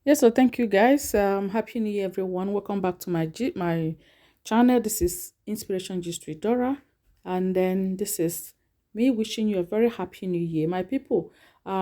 Yes, so thank you guys. Happy New Year, everyone. Welcome back to my channel. This is Inspiration Gist with Dora, and then this is me wishing you a very happy New Year, my people.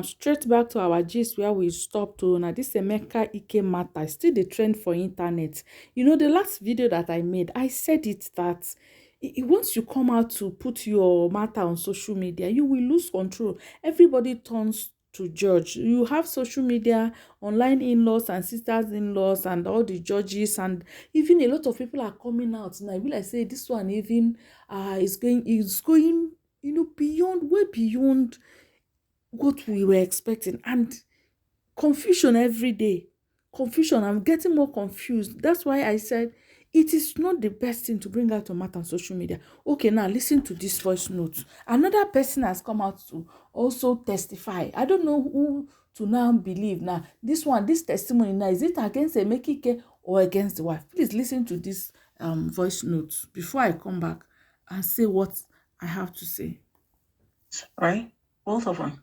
Straight back to our gist where we stopped to now. This Emeka Ike matter still the trend for internet. You know, the last video that I made, I said it that once you come out to put your matter on social media, you will lose control. Everybody turns to judge. You have social media, online in-laws and sisters in-laws and all the judges, and even a lot of people are coming out now. I will like say this one even is going beyond, way beyond what we were expecting, and confusion every day. Confusion. I'm getting more confused. That's why I said it is not the best thing to bring out your matter on social media. Okay, now listen to this voice note. Another person has come out to also testify. I don't know who to now believe. Now, this testimony now, is it against Emeka or against the wife? Please listen to this voice note before I come back and say what I have to say. Right? Both of them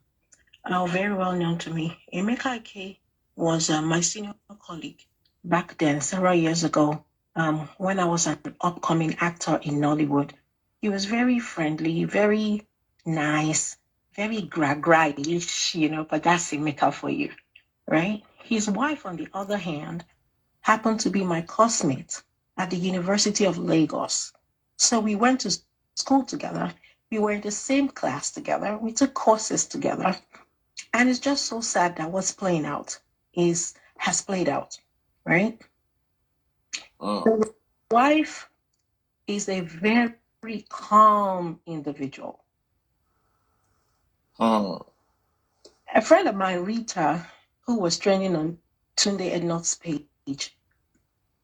are very well known to me. Emeka Ike was my senior colleague back then, several years ago, when I was an upcoming actor in Nollywood. He was very friendly, very nice, very gra-gra-ish, but that's Emeka for you, right? His wife, on the other hand, happened to be my classmate at the University of Lagos. So we went to school together. We were in the same class together. We took courses together. And it's just so sad that what's playing out has played out, right? The wife is a very calm individual. A friend of mine, Rita, who was training on Tunde Ednot's page,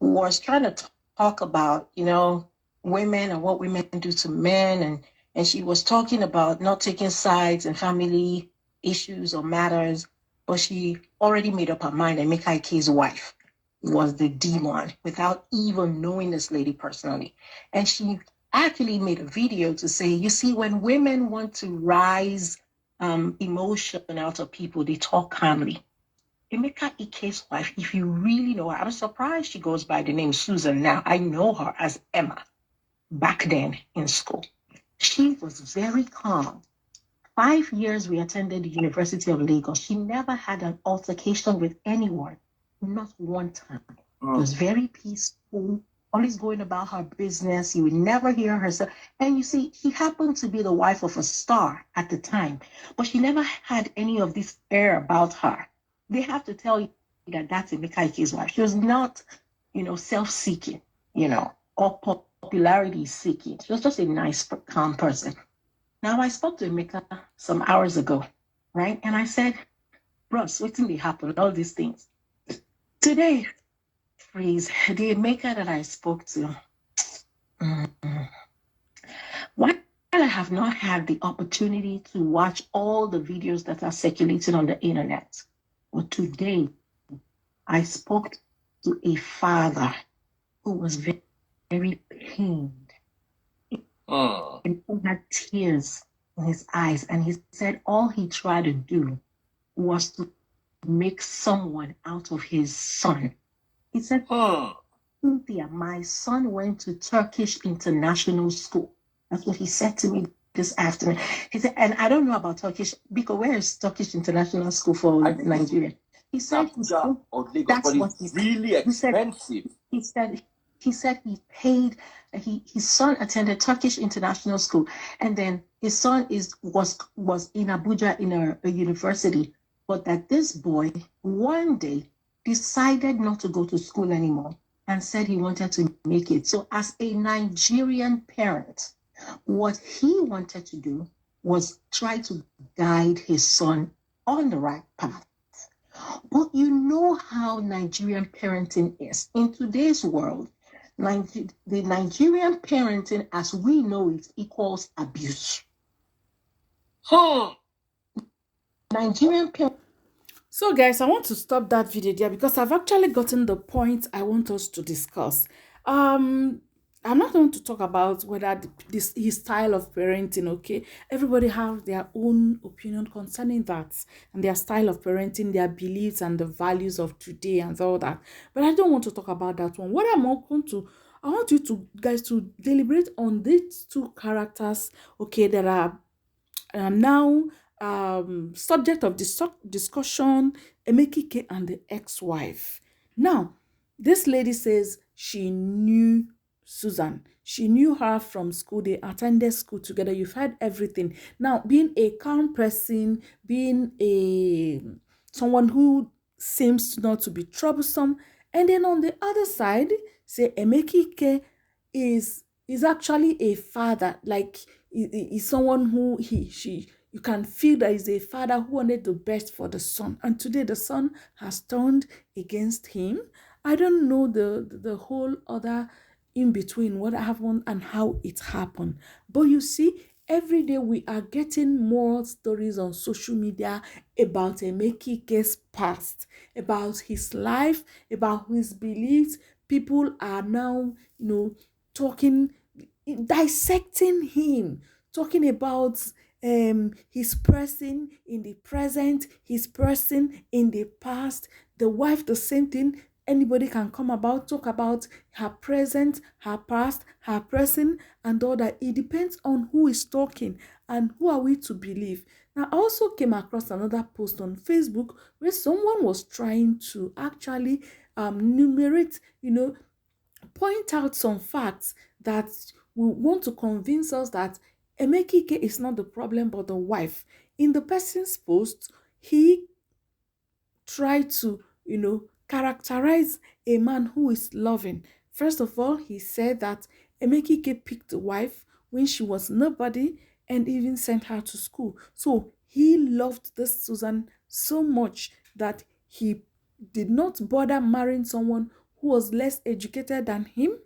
was trying to talk about, women and what women do to men. And she was talking about not taking sides in family issues or matters, but she already made up her mind that Emeka Ike's wife was the demon without even knowing this lady personally. And she actually made a video to say, you see, when women want to rise emotion out of people, they talk calmly. Emeka Ike's wife, if you really know her, I'm surprised she goes by the name Susan now. I know her as Emma back then in school. She was very calm. 5 years we attended the University of Lagos. She never had an altercation with anyone, not one time. It was very peaceful, always going about her business. You would never hear her say. And you see, she happened to be the wife of a star at the time, but she never had any of this air about her. They have to tell you that that's Emeka Ike's wife. She was not, self-seeking, or popularity seeking. She was just a nice, calm person. Now, I spoke to Emeka some hours ago, right? And I said, Ross, what did happen? All these things. Today, freeze, the Emeka that I spoke to, while I have not had the opportunity to watch all the videos that are circulating on the internet, but today I spoke to a father who was very, very pained and who had tears in his eyes. And he said all he tried to do was to make someone out of his son. He said, Cynthia, my son went to Turkish International School. That's what he said to me this afternoon. He said, and I don't know about Turkish, because where is Turkish International School for Nigeria? He said, that's what he's really expensive. He said he paid. His son attended Turkish International School, and then his son was in Abuja in a university. But that this boy one day decided not to go to school anymore and said he wanted to make it. So, as a Nigerian parent, what he wanted to do was try to guide his son on the right path. But you know how Nigerian parenting is. In today's world, the Nigerian parenting as we know it equals abuse. Nigerian parenting. So guys, I want to stop that video there because I've actually gotten the point I want us to discuss. Um I'm not going to talk about whether this his style of parenting, okay? Everybody have their own opinion concerning that and their style of parenting, their beliefs and the values of today and all that. But I don't want to talk about that one. What I'm going to I want you to guys to deliberate on these two characters, okay, that are now subject of discussion, Emekike and the ex-wife. Now, this lady says she knew Susan. She knew her from school. They attended school together. You've heard everything. Now, being a calm person, being a someone who seems not to be troublesome, and then on the other side, say Emekike is actually a father, like is someone who he she you can feel that is a father who wanted the best for the son, and today the son has turned against him. I don't know the whole other in between what happened and how it happened, but you see, every day we are getting more stories on social media about Emekike's past, about his life, about his beliefs. People are now, talking, dissecting him, talking about his person in the present, his person in the past. The wife, the same thing. Anybody can come about, talk about her present, her past, her present, and all that. It depends on who is talking and who are we to believe. Now, I also came across another post on Facebook where someone was trying to actually numerate, point out some facts that will want to convince us that Emekike is not the problem but the wife. In the person's post, he tried to, characterize a man who is loving. First of all, he said that Emekike picked the wife when she was nobody and even sent her to school. So he loved this Susan so much that he did not bother marrying someone who was less educated than him.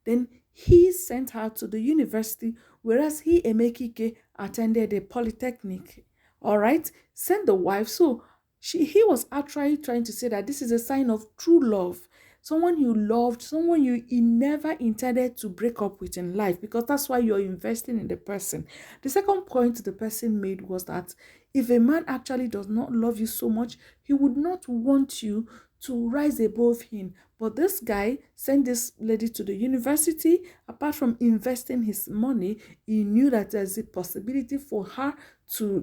Then he sent her to the university, whereas he, Emekike, attended a polytechnic. All right, sent the wife. So he was actually trying to say that this is a sign of true love. Someone you loved, someone you never intended to break up with in life, because that's why you're investing in the person. The second point the person made was that if a man actually does not love you so much, he would not want you to rise above him. But this guy sent this lady to the university. Apart from investing his money, he knew that there's a possibility for her to,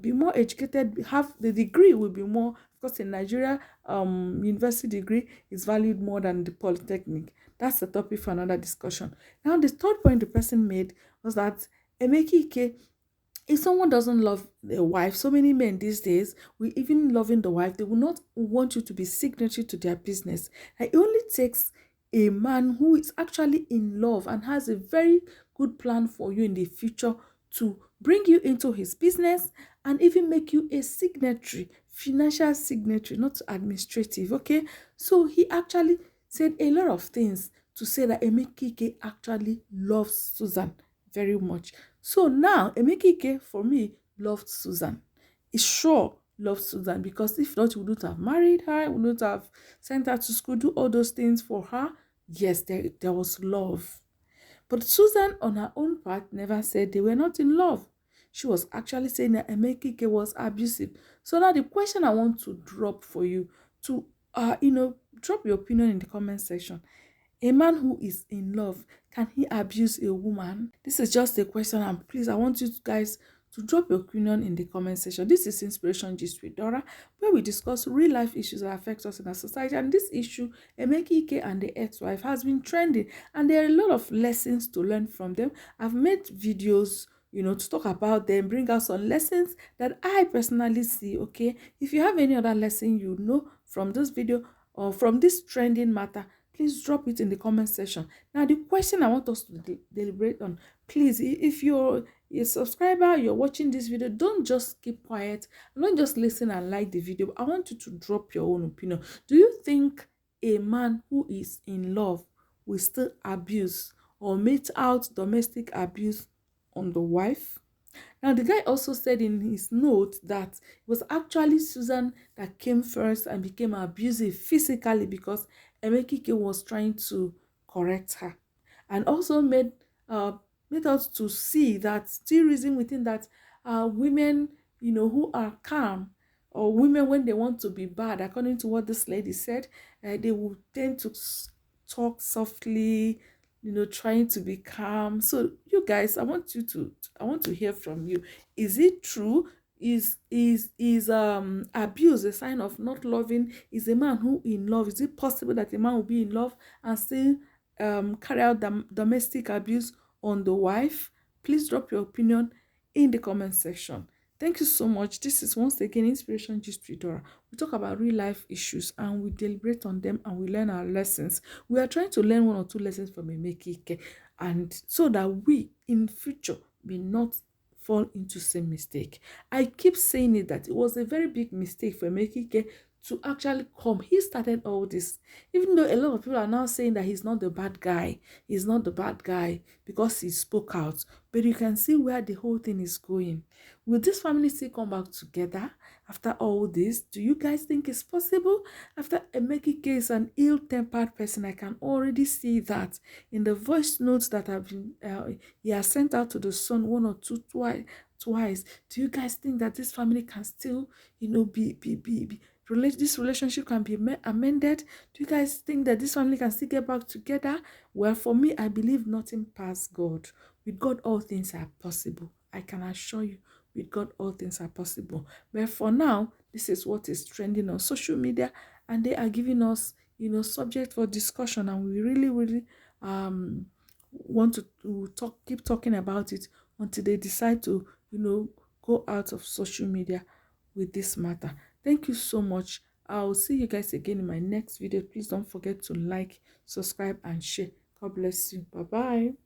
be more educated, have the degree will be more, because in Nigeria, university degree is valued more than the polytechnic. That's a topic for another discussion. Now, the third point the person made was that Emekike, if someone doesn't love a wife, so many men these days, we even loving the wife, they will not want you to be signatory to their business. It only takes a man who is actually in love and has a very good plan for you in the future to bring you into his business and even make you a signatory, financial signatory, not administrative. Okay, so he actually said a lot of things to say that Emekike actually loves Susan very much. So now Emekike, for me, loved Susan. He sure loved Susan, because if not, he wouldn't have married her, wouldn't have sent her to school, do all those things for her. Yes, there was love. But Susan, on her own part, never said they were not in love. She was actually saying that Emekike was abusive. So now the question I want to drop for you to, drop your opinion in the comment section. A man who is in love, can he abuse a woman? This is just a question, and please, I want you guys to drop your opinion in the comment section. This is Inspiration Gist with Dora, where we discuss real life issues that affect us in our society. And this issue, Emeka Ike and the ex-wife, has been trending, and there are a lot of lessons to learn from them. I've made videos, to talk about them, bring out some lessons that I personally see. Okay, if you have any other lesson from this video or from this trending matter, please drop it in the comment section. Now, the question I want us to deliberate on, please, if you're a subscriber, you're watching this video, don't just keep quiet, don't just listen and like the video. I want you to drop your own opinion. Do you think a man who is in love will still abuse or mete out domestic abuse on the wife? Now, the guy also said in his note that it was actually Susan that came first and became abusive physically because Emekike was trying to correct her. and also made us to see that still reason within that women, who are calm, or women when they want to be bad, according to what this lady said, they will tend to talk softly, trying to be calm. So you guys, I want to hear from you. Is it true? Is abuse a sign of not loving? Is a man who in love? Is it possible that a man will be in love and still carry out domestic abuse on the wife? Please drop your opinion in the comment section. Thank you so much. This is once again Inspiration Gist with Dora. We talk about real life issues and we deliberate on them and we learn our lessons. We are trying to learn one or two lessons from Emeka, and so that we in future may not fall into same mistake. I keep saying it that it was a very big mistake for Emeka to actually come. He started all this, even though a lot of people are now saying that he's not the bad guy. He's not the bad guy because he spoke out. But you can see where the whole thing is going. Will this family still come back together after all this? Do you guys think it's possible? After Emeka is an ill-tempered person, I can already see that in the voice notes that have been he has sent out to the son one or two twice. Do you guys think that this family can still, this relationship can be amended? Do you guys think that this family can still get back together? Well, for me, I believe nothing past God. With God, all things are possible. I can assure you, with God, all things are possible. But for now, this is what is trending on social media, and they are giving us, subject for discussion, and we really, really want to keep talking about it until they decide to, go out of social media with this matter. Thank you so much. I'll see you guys again in my next video. Please don't forget to like, subscribe, and share. God bless you. Bye bye.